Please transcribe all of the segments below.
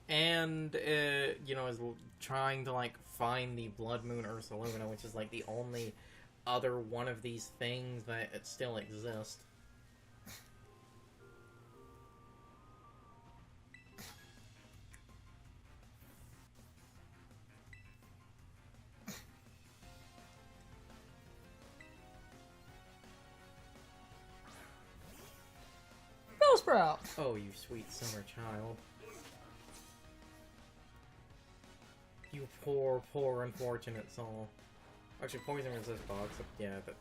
And, you know, is trying to, like, find the Blood Moon Ursaluna, which is, like, the only other one of these things that it still exists. Sprout. Oh, you sweet summer child. You poor, poor, unfortunate soul. Actually, poison resist box. Yeah, but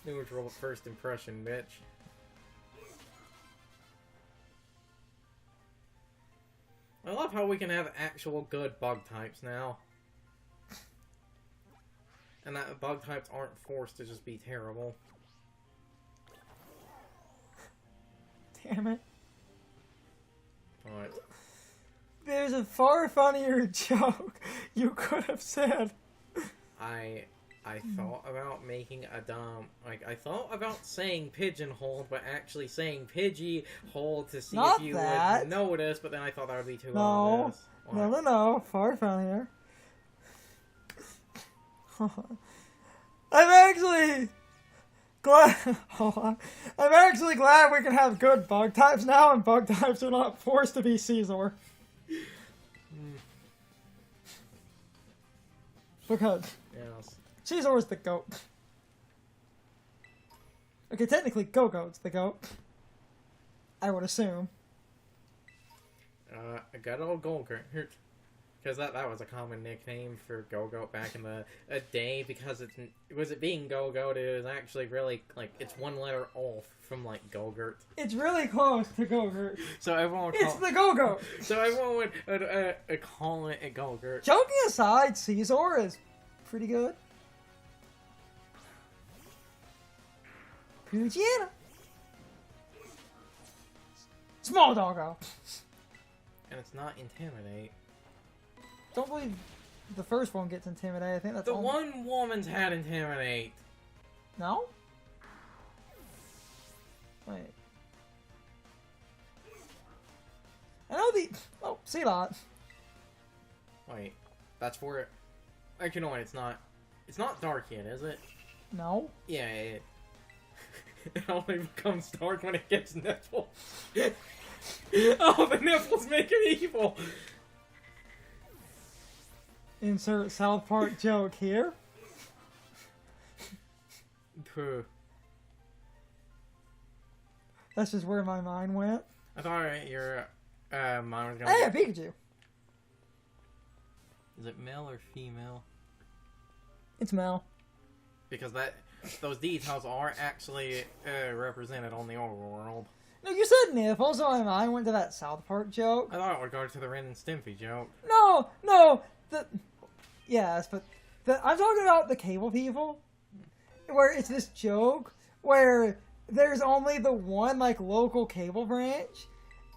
neutral first impression, bitch. I love how we can have actual good bug types now. And that bug types aren't forced to just be terrible. Damn it. Alright. There's a far funnier joke you could have said. I thought about making a dumb... Like, I thought about saying pigeonhole, but actually saying pidgey-hole to see Not if you that. would notice, but then I thought that would be too No. obvious. No. Far funnier. I'm actually glad. Hold on. I'm actually glad we can have good bug types now, and bug types are not forced to be Caesar. Because Yes. Caesar is the goat. Okay, technically Go-Goat's the goat. I would assume. I got old Golgurt. Because that was a common nickname for Go-Goat back in the day, because it being Go-Goat, it was actually really, like, it's one letter off from, like, Golgurt. It's really close to Go-Gurt. So everyone would It's the Go-Goat! So everyone would call it a Golgurt. Joking aside, Caesar is pretty good. Poochyena. Small doggo. And it's not Intimidate. Don't believe the first one gets Intimidate. I think that's The one woman's had Intimidate. No? Wait. I know the... Oh, Sealot. Wait, that's for it. Actually, no, it's not. It's not dark yet, is it? No? Yeah, it only becomes dark when it gets nipples. Oh, the nipples make it evil! Insert South Park joke here. Puh. That's just where my mind went. I thought your mine was gonna. Hey, a Pikachu. Is it male or female? It's Mel. Because those details are actually represented on the overworld. No, you said nipples, so my mind went to that South Park joke. I thought it would go to the Ren and Stimpy joke. No. Yes, but I'm talking about the cable people, where it's this joke where there's only the one, like, local cable branch,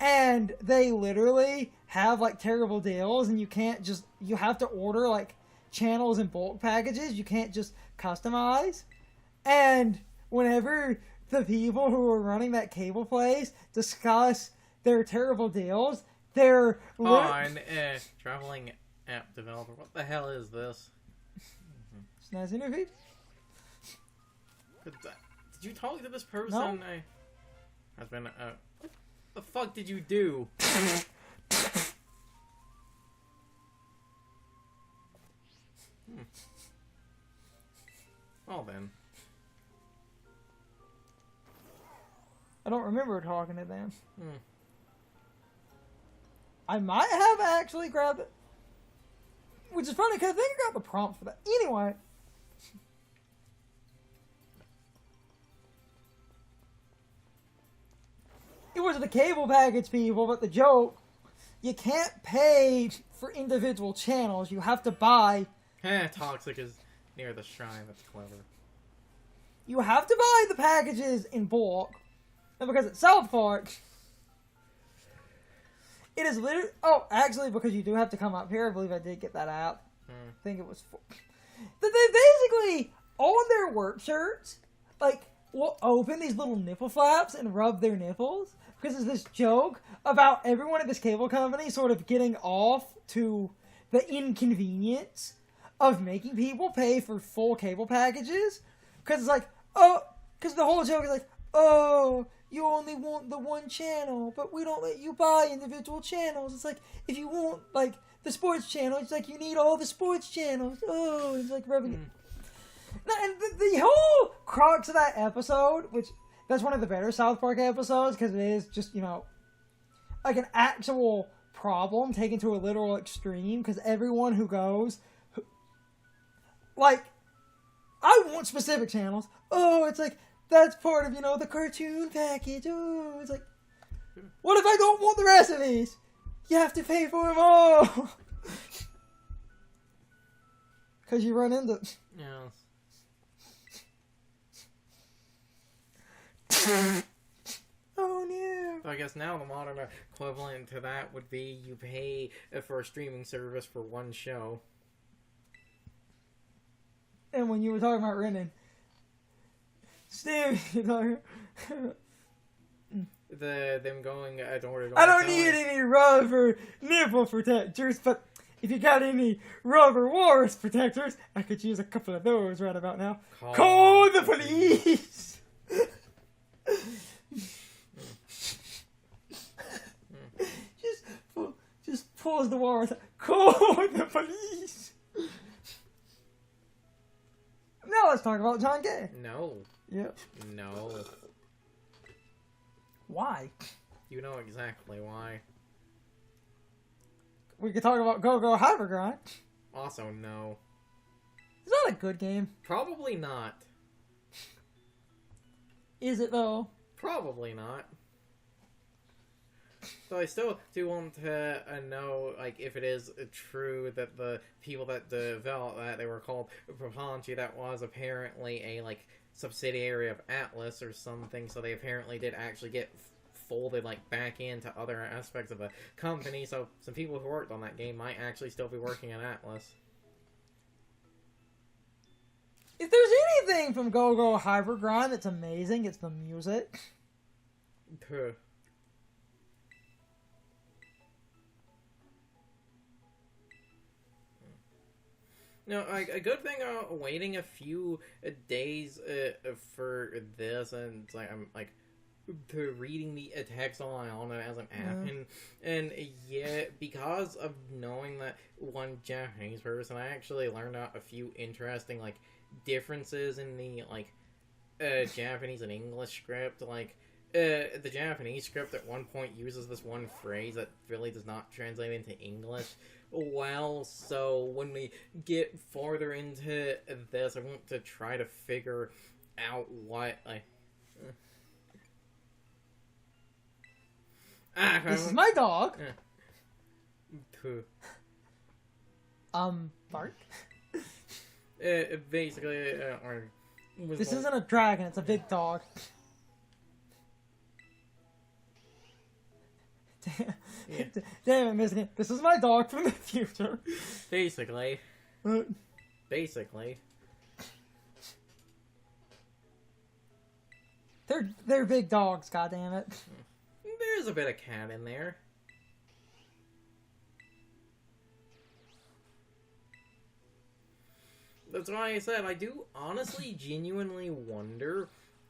and they literally have, like, terrible deals, and you have to order, like, channels in bulk packages. You can't just customize. And whenever the people who are running that cable place discuss their terrible deals, they're... Traveling app developer. What the hell is this? Snazzy new feed? Did you talk to this person? No. What the fuck did you do? Well then. I don't remember talking to them. I might have actually grabbed it. Which is funny, because I think I got the prompt for that. Anyway. It was the cable package people, but the joke, you can't pay for individual channels. You have to buy... Toxic is near the shrine. That's clever. You have to buy the packages in bulk. And because it's South Park... It is literally... Oh, actually, because you do have to come up here, I believe I did get that app. I think it was... That they basically, on their work shirts, like, will open these little nipple flaps and rub their nipples. because it's this joke about everyone at this cable company sort of getting off to the inconvenience of making people pay for full cable packages. Because it's like, oh, because the whole joke is like, oh, you only want the one channel, but we don't let you buy individual channels. It's like, if you want, like, the sports channel, it's like, you need all the sports channels. Oh, it's like revenue. And the whole crux of that episode, which that's one of the better South Park episodes, because it is just, you know, like an actual problem taken to a literal extreme, because everyone who goes, like, I want specific channels. Oh, it's like, that's part of, you know, the cartoon package. Oh, it's like, what if I don't want the rest of these? You have to pay for them all. Because you run into... Yeah. Oh, no. So I guess now the modern equivalent to that would be you pay for a streaming service for one show. And when you were talking about renting, Steve, them going I don't need any rubber nipple protectors, but if you got any rubber walrus protectors, I could use a couple of those right about now. Call the police! Just pause the walrus. Call the police! Now let's talk about John Gay. No. Yep. No. Why? You know exactly why. We could talk about Go-Go Hypergrind. Also, no. It's not a good game. Probably not. Is it, though? Probably not. So I still do want to know, like, if it is true that the people that developed that, they were called Proponchi, that was apparently a, like, subsidiary of Atlas or something, so they apparently did actually get folded, like, back into other aspects of a company, so some people who worked on that game might actually still be working at Atlas. If there's anything from Go-Go Hypergrind that's amazing, it's the music. Puh. No, a good thing waiting a few days for this, and it's like I'm like reading the text on it as I'm happening, and yet because of knowing that one Japanese person, I actually learned out a few interesting like differences in the like Japanese and English script. Like the Japanese script at one point uses this one phrase that really does not translate into English. Well, so when we get farther into this, I want to try to figure out what I... This is my dog. Bark? Basically, this isn't a dragon, it's a big dog. Damn it, missing it. This is my dog from the future. Basically. They're big dogs, goddammit. There's a bit of cat in there. That's why I said I do honestly genuinely wonder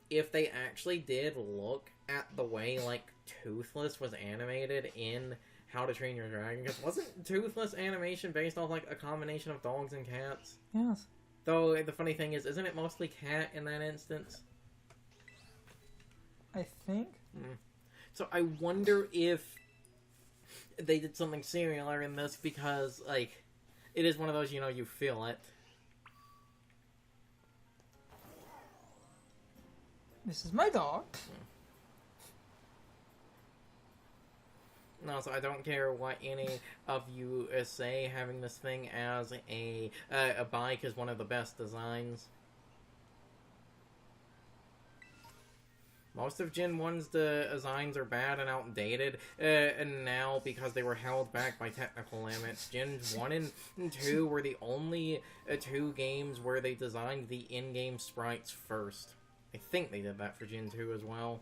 if they actually did look at the way, like, Toothless was animated in How to Train Your Dragon. Because wasn't Toothless animation based off, like, a combination of dogs and cats? Yes. Though, the funny thing is, isn't it mostly cat in that instance? I think. So I wonder if they did something similar in this because, like, it is one of those, you know, you feel it. This is my dog. No, so I don't care what any of you say, having this thing as a bike is one of the best designs. Most of Gen 1's designs are bad and outdated, and now, because they were held back by technical limits, Gen 1 and 2 were the only two games where they designed the in-game sprites first. I think they did that for Gen 2 as well.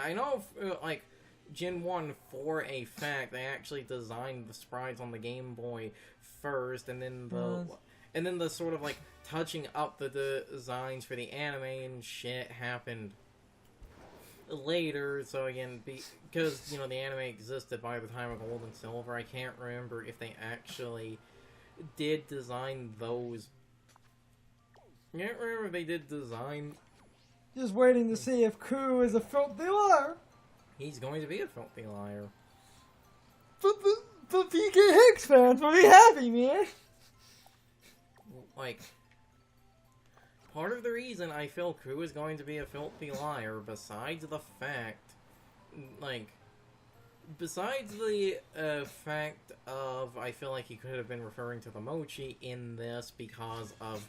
I know, like, Gen 1 for a fact, they actually designed the sprites on the Game Boy first, and then the sort of, like, touching up the designs for the anime and shit happened later. So again, because, you know, the anime existed by the time of Gold and Silver, I can't remember if they actually did design those. I can't remember if they did design. Just waiting to see if Ku is a filthy liar. He's going to be a filthy liar. But PK Hicks fans will be happy, man. Like, part of the reason I feel Ku is going to be a filthy liar, besides the fact, like, besides the fact of, I feel like he could have been referring to the Mochi in this because of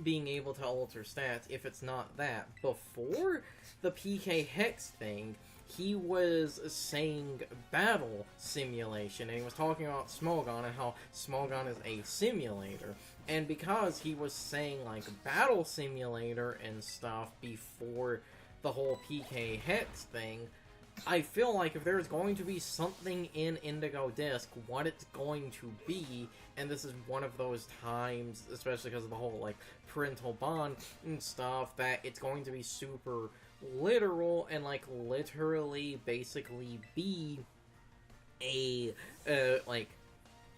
being able to alter stats, if it's not that. Before the PK Hex thing, he was saying battle simulation, and he was talking about Smogon and how Smogon is a simulator. And because he was saying, like, battle simulator and stuff before the whole PK Hex thing, I feel like if there's going to be something in Indigo Disc, what it's going to be, and this is one of those times, especially because of the whole, like, parental bond and stuff, that it's going to be super literal and, like, literally basically be a, like,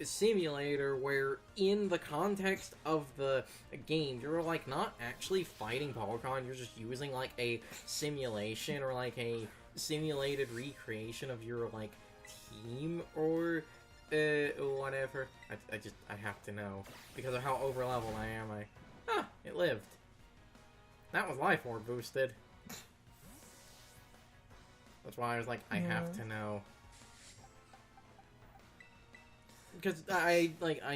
simulator where in the context of the game you're like not actually fighting Pokémon, you're just using like a simulation or like a simulated recreation of your like team or whatever. I have to know because of how over leveled I am. It lived. That was life orb boosted. That's why I was like, I have to know. Because I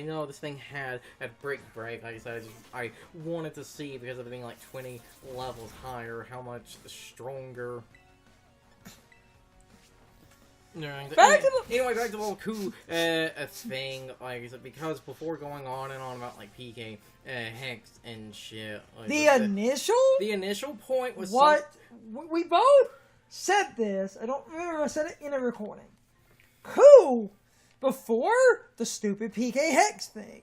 know this thing had break, like I said, I wanted to see, because of it being like 20 levels higher, how much stronger. Anyway, back to the whole Ku thing, like I said, because before going on and on about like PK Hex and shit, like, the initial point was what we both said this. I don't remember if I said it in a recording. Ku, before the stupid PK Hex thing,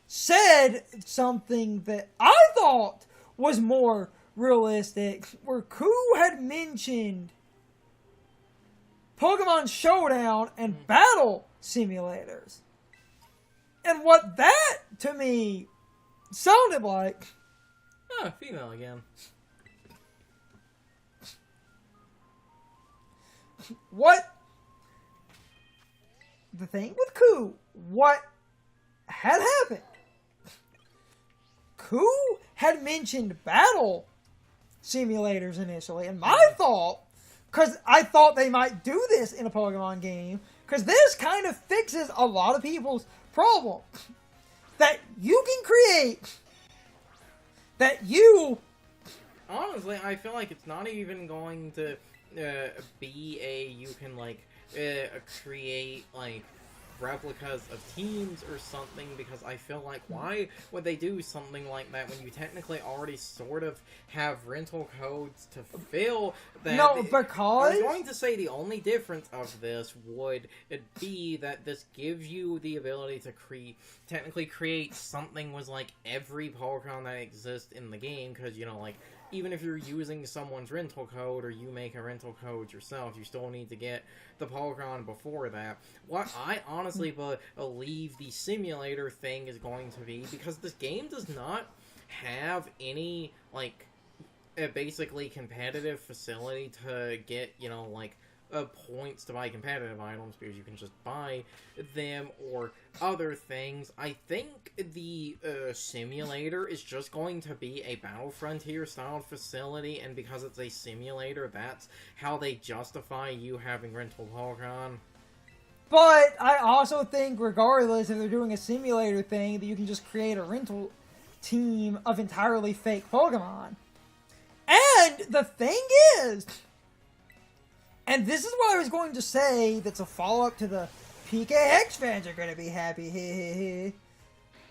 said something that I thought was more realistic, where Ku had mentioned Pokemon Showdown and battle simulators. And what that, to me, sounded like... female again. What... The thing with Ku, what had happened? Ku had mentioned battle simulators initially, and my thought, because I thought they might do this in a Pokemon game, because this kind of fixes a lot of people's problem. That you can create, that you... Honestly, I feel like it's not even going to be you can, like, create, like, replicas of teams or something, because I feel like why would they do something like that when you technically already sort of have rental codes to fill that? No, because... I was going to say the only difference of this would be that this gives you the ability to technically create something with, like, every Pokemon that exists in the game, because, you know, like, even if you're using someone's rental code or you make a rental code yourself, you still need to get the Pokemon before that. What I honestly believe the simulator thing is going to be, because this game does not have any, like, basically competitive facility to get, you know, like, points to buy competitive items, because you can just buy them or other things. I think the simulator is just going to be a Battle Frontier style facility, and because it's a simulator, that's how they justify you having rental Pokemon. But I also think, regardless if they're doing a simulator thing, that you can just create a rental team of entirely fake Pokemon. And the thing is... And this is what I was going to say that's a follow-up to the PKX fans are going to be happy.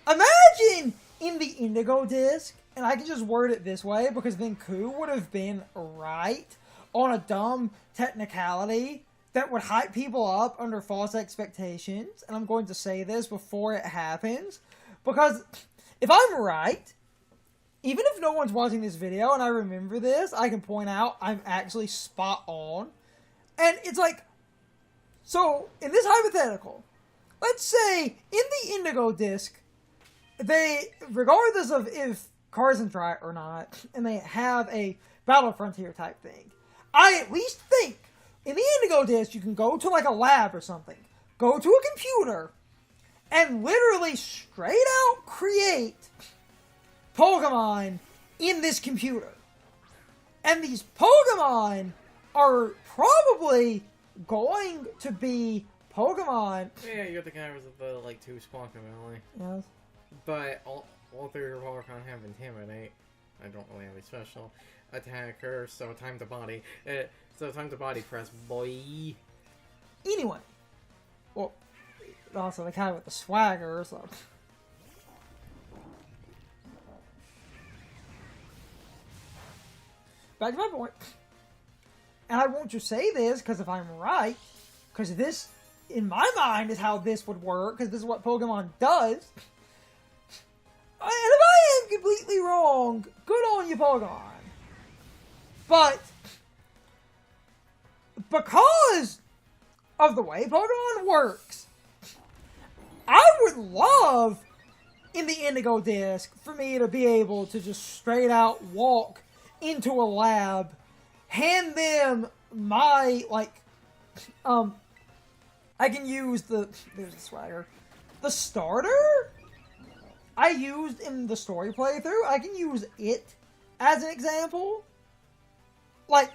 Imagine in the Indigo Disc, and I can just word it this way because then Ku would have been right, on a dumb technicality that would hype people up under false expectations, and I'm going to say this before it happens, because if I'm right, even if no one's watching this video and I remember this, I can point out I'm actually spot on. And it's like, so in this hypothetical, let's say in the Indigo Disc, they, regardless of if Carson's right or not, and they have a Battle Frontier type thing, I at least think in the Indigo Disc you can go to like a lab or something, go to a computer, and literally straight out create Pokemon in this computer. And these Pokemon are probably going to be Pokemon. Yeah, you're the guy with the, like, 2 Squawkabilly. Yes. But all 3 of your Pokemon have Intimidate. I don't really have a special attacker, so time to body. Time to body press, boy. Anyway. Well, also the guy with the swagger, so... Back to my point. And I want to say this, because if I'm right, because this, in my mind, is how this would work, because this is what Pokemon does. And if I am completely wrong, good on you, Pokemon. But, because of the way Pokemon works, I would love, in the Indigo Disc, for me to be able to just straight out walk into a lab, hand them my, like, I can use there's the swagger. The starter I used in the story playthrough, I can use it as an example. Like,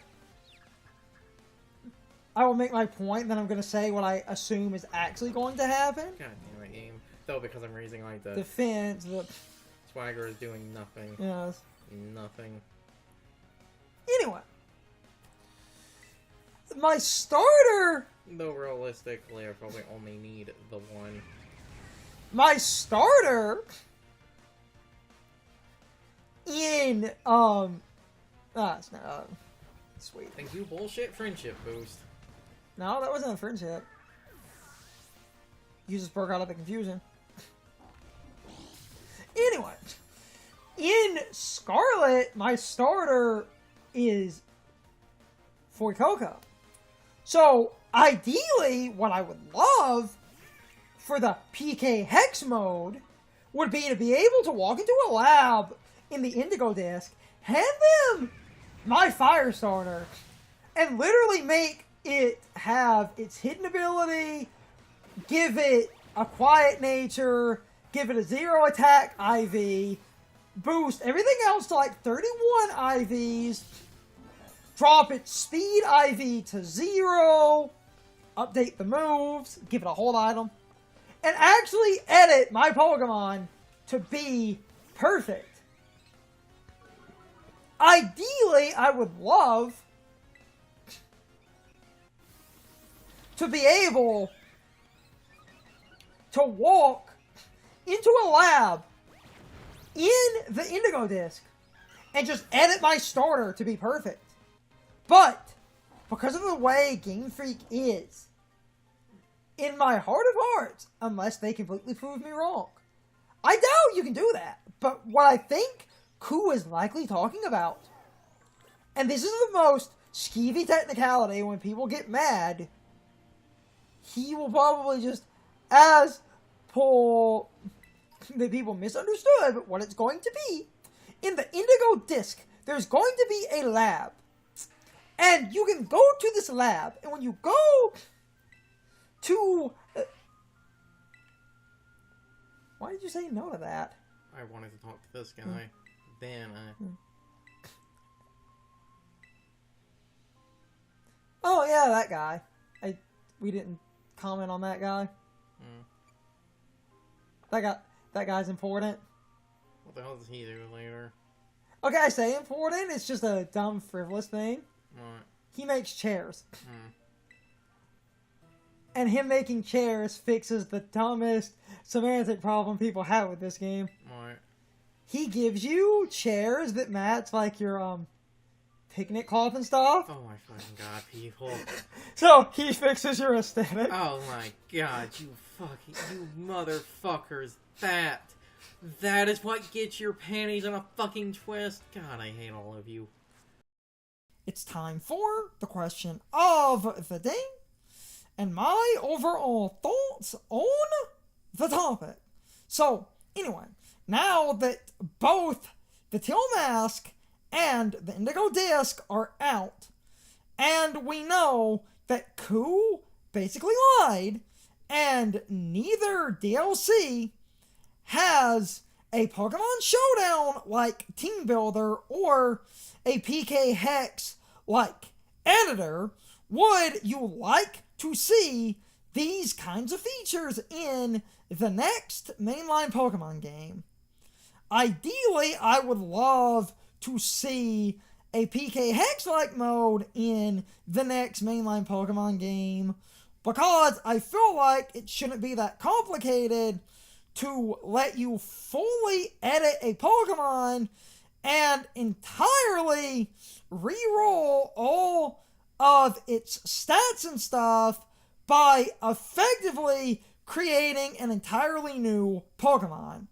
I will make my point, then I'm going to say what I assume is actually going to happen. God damn it, game. Though, because I'm raising, like, the... Defense, the... Swagger is doing nothing. Yes. Nothing. Anyway. My starter... Though, realistically, I probably only need the 1. My starter... in, it's not, sweet. Thank you, bullshit friendship boost. No, that wasn't a friendship. You just broke out of the confusion. Anyway, in Scarlet, my starter is Fuecoco. So, ideally, what I would love for the PK Hex mode would be to be able to walk into a lab in the Indigo Disc, hand them my fire starter, and literally make it have its hidden ability, give it a quiet nature, give it a 0 attack IV, boost everything else to like 31 IVs, drop its speed IV to 0, update the moves, give it a hold item, and actually edit my Pokemon to be perfect. Ideally, I would love to be able to walk into a lab in the Indigo Disc and just edit my starter to be perfect. But, because of the way Game Freak is, in my heart of hearts, unless they completely prove me wrong, I doubt you can do that. But what I think Ku is likely talking about, and this is the most skeevy technicality when people get mad, he will probably just, as pull the people misunderstood what it's going to be. In the Indigo Disc, there's going to be a lab. And you can go to this lab, and when you go to... why did you say no to that? I wanted to talk to this guy. Then I... Oh, yeah, that guy. We didn't comment on that guy. That guy's important. What the hell does he do later? Okay, I say important. It's just a dumb, frivolous thing. What? He makes chairs. And him making chairs fixes the dumbest semantic problem people have with this game. What? He gives you chairs that match, like, your, picnic cloth and stuff. Oh my fucking god, people. So he fixes your aesthetic. Oh my god, you motherfuckers. That is what gets your panties in a fucking twist. God, I hate all of you. It's time for the question of the day and my overall thoughts on the topic. So, anyway, now that both the Teal Mask and the Indigo Disc are out, and we know that Ku basically lied, and neither DLC has a Pokemon Showdown like Team Builder or a PK Hex like Editor, would you like to see these kinds of features in the next mainline Pokemon game? Ideally, I would love to see a PK Hex-like mode in the next mainline Pokemon game, because I feel like it shouldn't be that complicated to let you fully edit a Pokemon and entirely reroll all of its stats and stuff by effectively creating an entirely new Pokemon.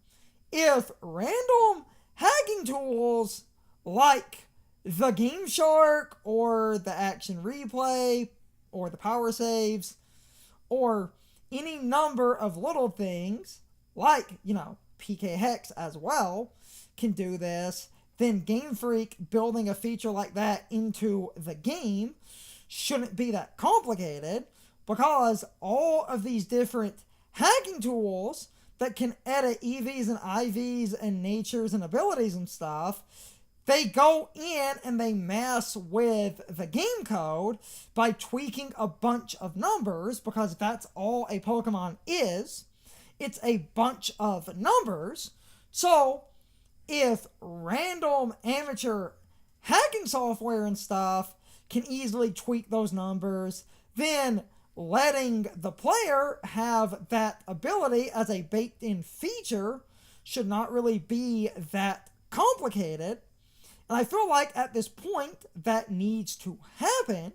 If random hacking tools like the Game Shark or the Action Replay or the Power Saves or any number of little things like, PK Hex as well can do this, then Game Freak building a feature like that into the game shouldn't be that complicated, because all of these different hacking tools that can edit EVs and IVs and natures and abilities and stuff, they go in and they mess with the game code by tweaking a bunch of numbers, because that's all a Pokemon is. It's a bunch of numbers. So if random amateur hacking software and stuff can easily tweak those numbers, then letting the player have that ability as a baked-in feature should not really be that complicated. And I feel like at this point that needs to happen,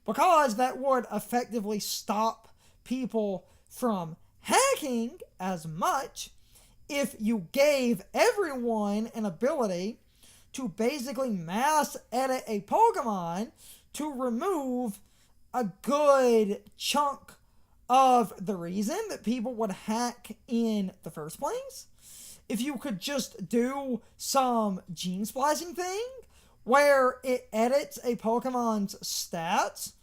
because that would effectively stop people from hacking as much if you gave everyone an ability to basically mass edit a Pokemon to remove a good chunk of the reason that people would hack in the first place. If you could just do some gene splicing thing where it edits a Pokemon's stats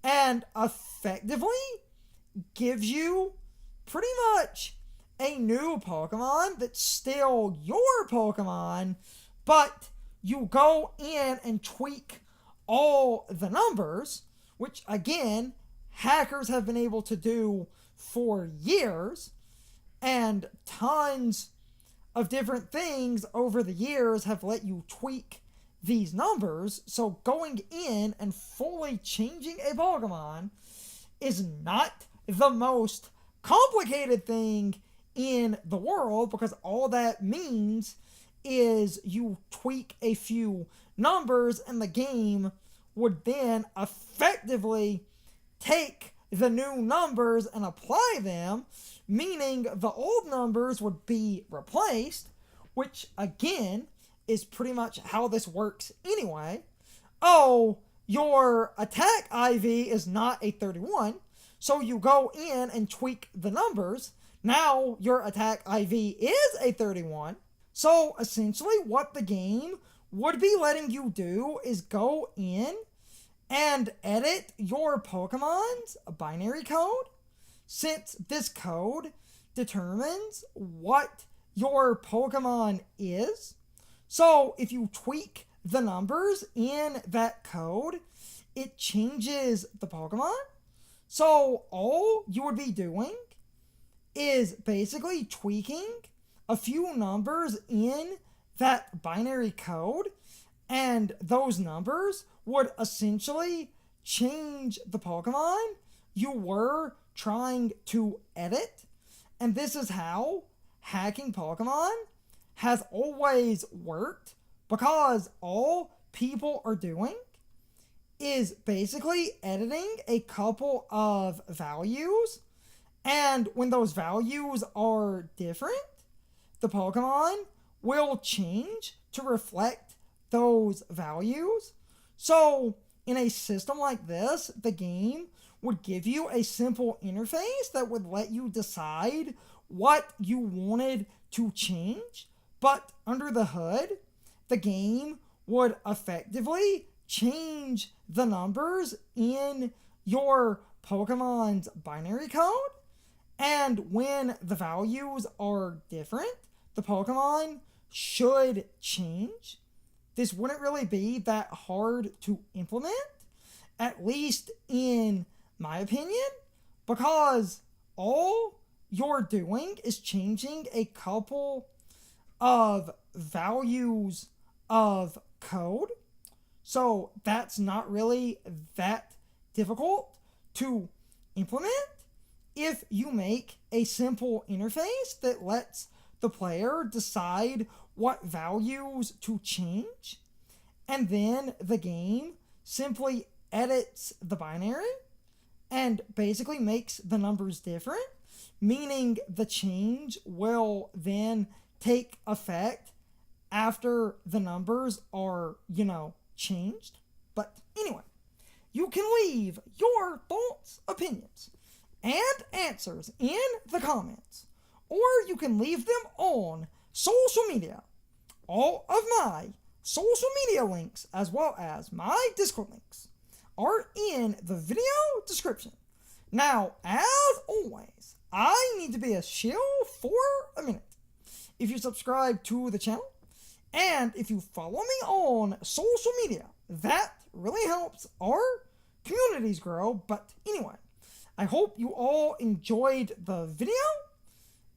and effectively gives you pretty much a new Pokemon that's still your Pokemon, but you go in and tweak all the numbers, which again, hackers have been able to do for years, and tons of different things over the years have let you tweak these numbers. So going in and fully changing a Pokemon is not the most complicated thing in the world, because all that means is you tweak a few numbers and the game would then effectively take the new numbers and apply them, meaning the old numbers would be replaced, which again is pretty much how this works anyway. Oh, your attack IV is not a 31, so you go in and tweak the numbers. Now your attack IV is a 31. So essentially what the game would be letting you do is go in and edit your Pokemon's binary code, since this code determines what your Pokemon is. So if you tweak the numbers in that code, it changes the Pokemon. So all you would be doing is basically tweaking a few numbers in that binary code, and those numbers would essentially change the Pokemon you were trying to edit. And this is how hacking Pokemon has always worked, because all people are doing is basically editing a couple of values, and when those values are different, the Pokemon will change to reflect those values. So, in a system like this, the game would give you a simple interface that would let you decide what you wanted to change, but under the hood, the game would effectively change the numbers in your Pokemon's binary code, and when the values are different, the Pokemon should change. This wouldn't really be that hard to implement, at least in my opinion, because all you're doing is changing a couple of values of code. So that's not really that difficult to implement if you make a simple interface that lets the player decide what values to change, and then the game simply edits the binary and basically makes the numbers different, meaning the change will then take effect after the numbers are, changed. But anyway, you can leave your thoughts, opinions, and answers in the comments, or you can leave them on social media. All of my social media links, as well as my Discord links, are in the video description. Now, as always, I need to be a shill for a minute. If you subscribe to the channel, and if you follow me on social media, that really helps our communities grow. But anyway, I hope you all enjoyed the video,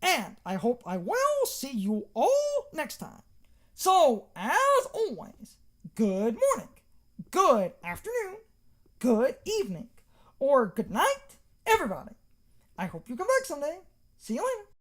and I hope I will see you all next time. So, as always, good morning, good afternoon, good evening, or good night, everybody. I hope you come back someday. See you later.